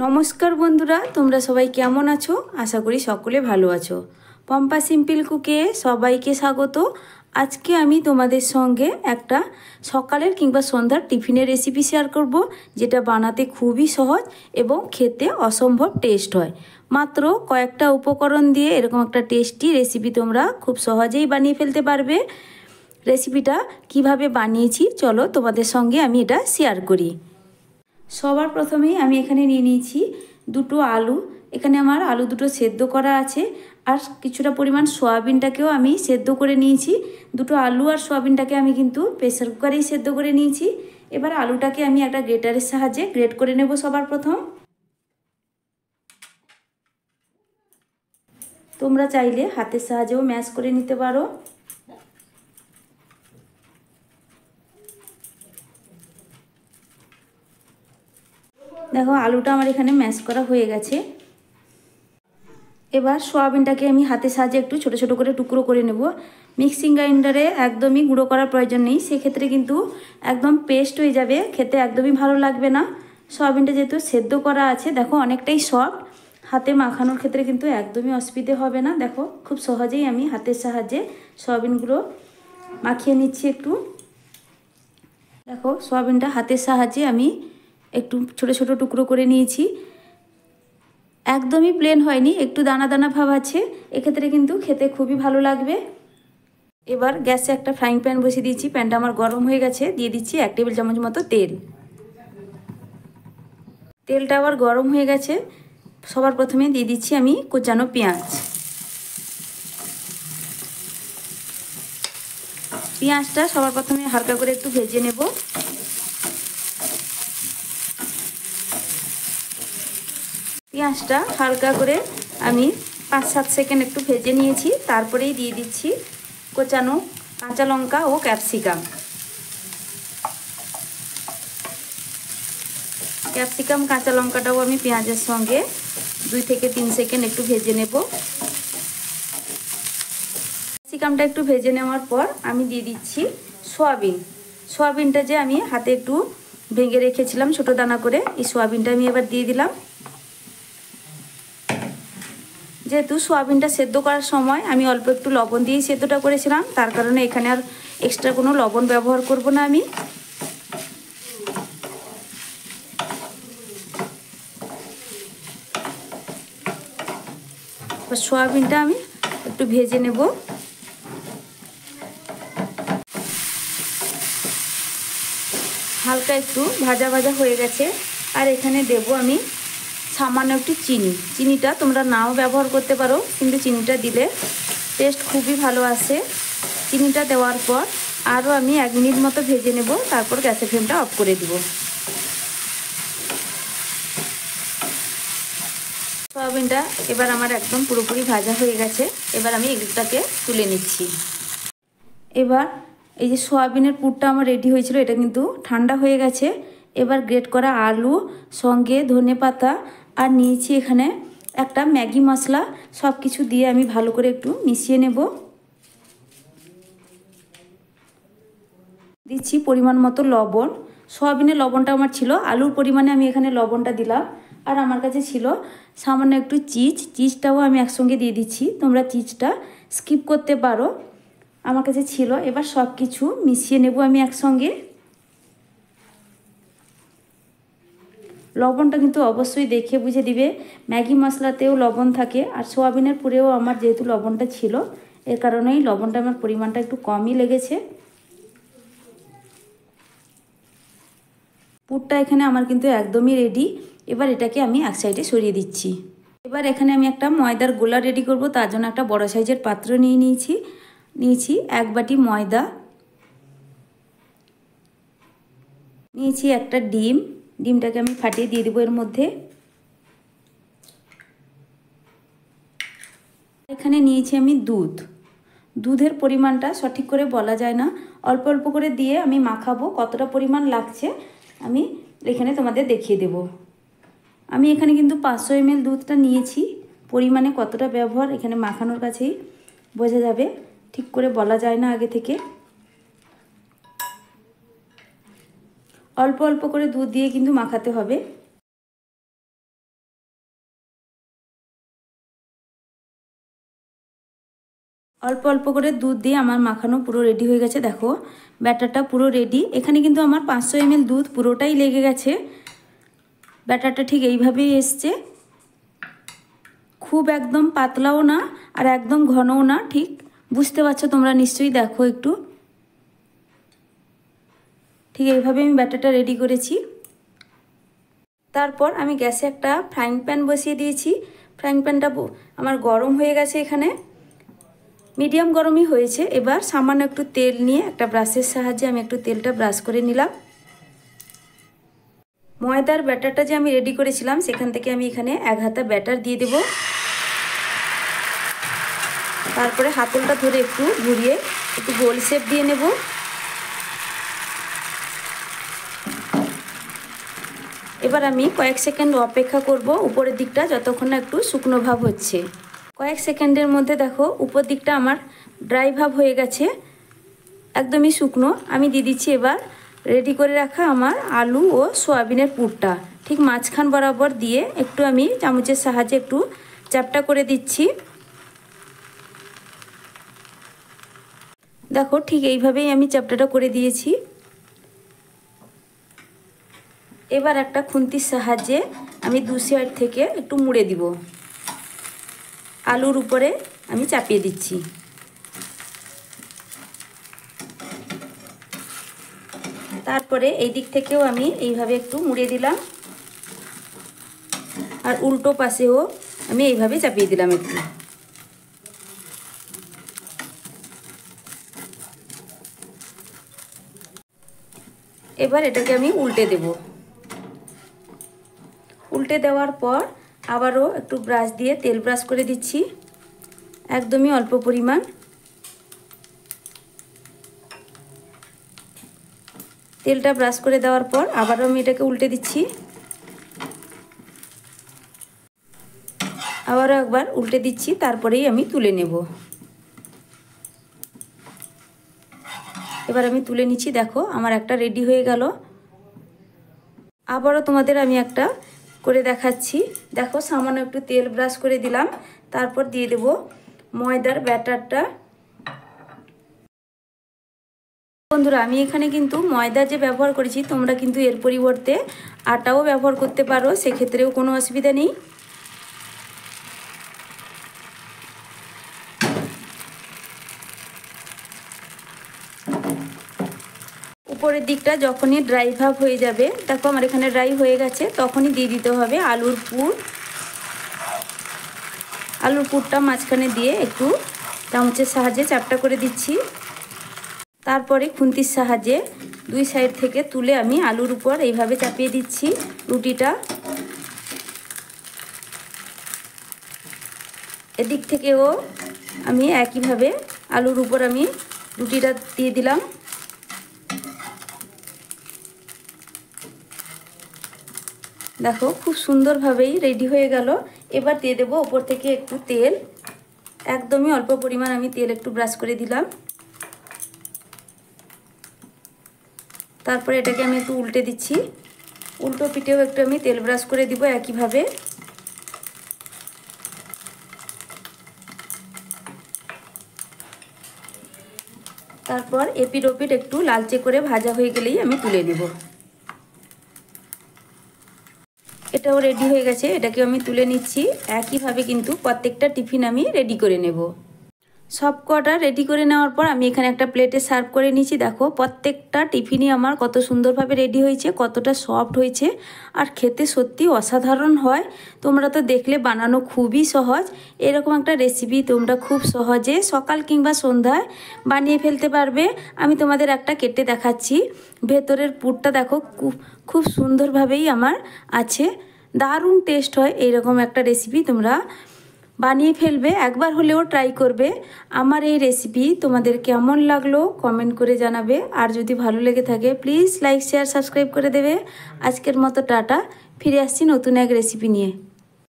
নমস্কার বন্ধুরা, তোমরা সবাই কেমন আছো? আশা করি সকলে ভালো আছো। পম্পা সিম্পল কুকে সবাইকে স্বাগত। আজকে আমি তোমাদের সঙ্গে একটা সকালের কিংবা সন্ধ্যার টিফিনের রেসিপি শেয়ার করব, যেটা বানাতে খুবই সহজ এবং খেতে অসম্ভব টেস্ট হয়। মাত্র কয়েকটা উপকরণ দিয়ে এরকম একটা টেস্টি রেসিপি তোমরা খুব সহজেই বানিয়ে ফেলতে পারবে। রেসিপিটা কিভাবে বানিয়েছি চলো তোমাদের সঙ্গে আমি এটা শেয়ার করি। সবার প্রথমেই আমি এখানে নিয়ে নিয়েছি দুটো আলু। এখানে আমার আলু দুটো সেদ্ধ করা আছে, আর কিছুটা পরিমাণ সয়াবিনটাকেও আমি সেদ্ধ করে নিয়েছি। দুটো আলু আর সয়াবিনটাকে আমি কিন্তু প্রেসার কুকারেই সেদ্ধ করে নিয়েছি। এবার আলুটাকে আমি একটা গ্রেটারের সাহায্যে গ্রেট করে নেব সবার প্রথম। তোমরা চাইলে হাতের সাহায্যেও ম্যাশ করে নিতে পারো। দেখো আলুটা আমার এখানে ম্যাশ করা হয়ে গেছে। এবার সয়াবিনটাকে আমি হাতের সাহায্যে একটু ছোট ছোট করে টুকরো করে নেব। মিক্সিং গ্রাইন্ডারে একদমই গুঁড়ো করার প্রয়োজন নেই, সেক্ষেত্রে কিন্তু একদম পেস্ট হয়ে যাবে, খেতে একদমই ভালো লাগবে না। সয়াবিনটা যেহেতু সেদ্ধ করা আছে, দেখো অনেকটাই সফট, হাতে মাখানোর ক্ষেত্রে কিন্তু একদমই অসুবিধে হবে না। দেখো খুব সহজেই আমি হাতের সাহায্যে সয়াবিনগুলো মাখিয়ে নিচ্ছি একটু। দেখো সয়াবিনটা হাতের সাহায্যে আমি একটু ছোট ছোট টুকরো করে নিয়েছি। একদমই প্লেন হয়নি, একটু দানা দানা ভাব আছে, এক্ষেত্রে কিন্তু খেতে খুবই ভালো লাগবে। এবার গ্যাসে একটা ফ্রাইং প্যান বসিয়ে দিয়েছি। প্যানটা আমার গরম হয়ে গেছে, দিয়ে দিচ্ছি 1 টেবিল চামচ মতো তেল। তেলটা আবার গরম হয়ে গেছে, সবার প্রথমে দিয়ে দিচ্ছি আমি কোচানো পেঁয়াজ। পেঁয়াজটা সবার প্রথমে হালকা করে একটু ভেজে নেব। পেঁয়াজটা হালকা করে আমি 5-7 সেকেন্ড একটু ভেজে নিয়েছি। তারপরেই দিয়ে দিচ্ছি কোচানো কাঁচা লঙ্কা ও ক্যাপসিকাম। ক্যাপসিকাম কাঁচা লঙ্কাটাও আমি পেঁয়াজের সঙ্গে 2 থেকে 3 সেকেন্ড একটু ভেজে নেব। ক্যাপসিকামটা একটু ভেজে নেওয়ার পর আমি দিয়ে দিচ্ছি সয়াবিন। সয়াবিনটা যে আমি হাতে একটু ভেঙে রেখেছিলাম ছোট দানা করে, এই সয়াবিনটা আমি এবার দিয়ে দিলাম। যেহেতু সয়াবিনটা সেদ্ধ করার সময় আমি অল্প একটু লবণ দিয়েই সেদ্ধটা করেছিলাম, তার কারণে এখানে আর এক্সট্রা কোনো লবণ ব্যবহার করব না আমি। সয়াবিনটা আমি একটু ভেজে নেব। হালকা একটু ভাজা ভাজা হয়ে গেছে, আর এখানে দেব আমি সামান্য একটু চিনি। চিনিটা তোমরা নাও ব্যবহার করতে পারো, কিন্তু চিনিটা দিলে টেস্ট খুবই ভালো আসে। চিনিটা দেওয়ার পর আরও আমি 1 মিনিট মতো ভেজে নেব, তারপর গ্যাসের ফ্লেমটা অফ করে দিব। সয়াবিনটা এবার আমার একদম পুরোপুরি ভাজা হয়ে গেছে। এবার আমি এগুলোটাকে তুলে নিচ্ছি। এবার এই যে সয়াবিনের পুরটা আমার রেডি হয়েছিল, এটা কিন্তু ঠান্ডা হয়ে গেছে। এবার গ্রেট করা আলু সঙ্গে ধনেপাতা আর নিয়েছি এখানে একটা ম্যাগি মশলা, সব কিছু দিয়ে আমি ভালো করে একটু মিশিয়ে নেব। দিচ্ছি পরিমাণ মতো লবণ। সয়াবিনের লবণটা আমার ছিল, আলুর পরিমাণে আমি এখানে লবণটা দিলাম। আর আমার কাছে ছিল সামান্য একটু চিজটাও আমি একসঙ্গে দিয়ে দিচ্ছি। তোমরা চিজটা স্কিপ করতে পারো, আমার কাছে ছিল। এবার সব কিছু মিশিয়ে নেব আমি একসঙ্গে। লবণটা কিন্তু অবশ্যই দেখে বুঝে দিবে, ম্যাগি মশলাতেও লবণ থাকে, আর সোয়াবিনের পুরেও আমার যেহেতু লবণটা ছিল, এর কারণেই লবণটা আমার পরিমাণটা একটু কমই লেগেছে। পুরটা এখানে আমার কিন্তু একদমই রেডি। এবার এটাকে আমি এক সাইডে সরিয়ে দিচ্ছি। এবার এখানে আমি একটা ময়দার গোলা রেডি করব, তার জন্য একটা বড় সাইজের পাত্র নিয়েছি 1 বাটি ময়দা, নিয়েছি একটা ডিমটাকে আমি ফাটিয়ে দিয়ে দেবো এর মধ্যে। এখানে নিয়েছি আমি দুধের পরিমাণটা সঠিক করে বলা যায় না, অল্প অল্প করে দিয়ে আমি মাখাবো। কতটা পরিমাণ লাগছে আমি এখানে তোমাদের দেখিয়ে দেব। আমি এখানে কিন্তু 500 ml দুধটা নিয়েছি। পরিমাণে কতটা ব্যবহার এখানে মাখানোর কাছেই বোঝা যাবে, ঠিক করে বলা যায় না আগে থেকে। অল্প অল্প করে দুধ দিয়ে কিন্তু মাখাতে হবে। অল্প অল্প করে দুধ দিয়ে আমার মাখানো পুরো রেডি হয়ে গেছে। দেখো ব্যাটারটা পুরো রেডি। এখানে কিন্তু আমার 500 ml দুধ পুরোটাই লেগে গেছে। ব্যাটারটা ঠিক এইভাবেই এসছে, খুব একদম পাতলাও না আর একদম ঘনও না, ঠিক বুঝতে পারছো তোমরা নিশ্চয়ই। দেখো একটু, ঠিক এইভাবে আমি ব্যাটারটা রেডি করেছি। তারপর আমি গ্যাসে একটা ফ্রাইং প্যান বসিয়ে দিয়েছি। ফ্রাইং প্যানটা আমার গরম হয়ে গেছে, এখানে মিডিয়াম গরমই হয়েছে। এবার সামান্য একটু তেল নিয়ে একটা ব্রাশের সাহায্যে আমি একটু তেলটা ব্রাশ করে নিলাম। ময়দার ব্যাটারটা যে আমি রেডি করেছিলাম সেখান থেকে আমি এখানে 1 হাতা ব্যাটার দিয়ে দেব। তারপরে হাতলটা ধরে একটু ঘুরিয়ে একটু গোল শেপ দিয়ে নেব। এবার আমি কয়েক সেকেন্ড অপেক্ষা করব উপরের দিকটা যতক্ষণ না একটু শুকনো ভাব হচ্ছে। কয়েক সেকেন্ডের মধ্যে দেখো উপর দিকটা আমার ড্রাই ভাব হয়ে গেছে, একদমই শুকনো। আমি দিয়ে দিচ্ছি এবার রেডি করে রাখা আমার আলু ও সয়াবিনের পুরটা। ঠিক মাঝখান বরাবর দিয়ে একটু আমি চামচের সাহায্যে একটু চ্যাপটা করে দিচ্ছি। দেখো ঠিক এইভাবেই আমি চ্যাপটাটা করে দিয়েছি। এবার একটা খুন্তির সাহায্যে আমি 2 সাইড থেকে একটু মুড়ে দিব। আলুর উপরে আমি চাপিয়ে দিচ্ছি। তারপরে এই দিক থেকেও আমি এইভাবে একটু মুড়ে দিলাম, আর উল্টো পাশেও আমি এইভাবে চাপিয়ে দিলাম একটু। এবার এটাকে আমি উল্টে দেব। উল্টে দেওয়ার পর আবারও একটু ব্রাশ দিয়ে তেল ব্রাশ করে দিচ্ছি, একদমই অল্প পরিমাণ। তেলটা ব্রাশ করে দেওয়ার পর আবারও আমি এটাকে উল্টে দিচ্ছি। আবারও একবার উল্টে দিচ্ছি, তারপরেই আমি তুলে নেব। এবার আমি তুলে নিচ্ছি। দেখো আমার একটা রেডি হয়ে গেল। আবারও তোমাদের আমি একটা করে দেখাচ্ছি। দেখো সামান্য একটু তেল ব্রাশ করে দিলাম, তারপর দিয়ে দেব ময়দার ব্যাটারটা। বন্ধুরা আমি এখানে কিন্তু ময়দা যে ব্যবহার করেছি, তোমরা কিন্তু এর পরিবর্তে আটাও ব্যবহার করতে পারো, সেক্ষেত্রেও কোনো অসুবিধা নেই। উপরের দিকটা যখনই ড্রাই ভাব হয়ে যাবে, দেখো আমার এখানে ড্রাই হয়ে গেছে, তখনই দিয়ে দিতে হবে আলুর পুর। আলুর পুরটা মাঝখানে দিয়ে একটু চামচের সাহায্যে চ্যাপটা করে দিচ্ছি। তারপরে খুন্তির সাহায্যে 2 সাইড থেকে তুলে আমি আলুর উপর এইভাবে চাপিয়ে দিচ্ছি রুটিটা। এদিক থেকেও আমি একইভাবে আলুর উপর আমি রুটিটা দিয়ে দিলাম। দেখো খুব সুন্দরভাবেই রেডি হয়ে গেল। এবার দিয়ে দেবো ওপর থেকে একটু তেল, একদমই অল্প পরিমাণ আমি তেল একটু ব্রাশ করে দিলাম। তারপরে এটাকে আমি একটু উল্টে দিচ্ছি। উল্টো পিঠেও একটু আমি তেল ব্রাশ করে দিব একইভাবে। তারপর এপিট ওপিট একটু লালচে করে ভাজা হয়ে গেলেই আমি তুলে নেব। এটাও রেডি হয়ে গেছে, এটাকে আমি তুলে নিচ্ছি। একইভাবে কিন্তু প্রত্যেকটা টিফিন আমি রেডি করে নেব। সব কটা রেডি করে নেওয়ার পর আমি এখানে একটা প্লেটে সার্ভ করে নিচ্ছি। দেখো প্রত্যেকটা টিফিনই আমার কত সুন্দরভাবে রেডি হয়েছে, কতটা সফট হয়েছে, আর খেতে সত্যি অসাধারণ হয়। তোমরা তো দেখলে বানানো খুবই সহজ। এরকম একটা রেসিপি তোমরা খুব সহজে সকাল কিংবা সন্ধ্যায় বানিয়ে ফেলতে পারবে। আমি তোমাদের একটা কেটে দেখাচ্ছি। ভেতরের পুরটা দেখো খুব সুন্দরভাবেই আমার আছে। দারুণ টেস্ট হয়। এইরকম একটা রেসিপি তোমরা বানিয়ে ফেলবে, একবার হলেও ট্রাই করবে। আমার এই রেসিপি তোমাদের কেমন লাগলো কমেন্ট করে জানাবে, আর যদি ভালো লেগে থাকে প্লিজ লাইক শেয়ার সাবস্ক্রাইব করে দেবে। আজকের মতো টাটা, ফিরে আসছি নতুন এক রেসিপি নিয়ে।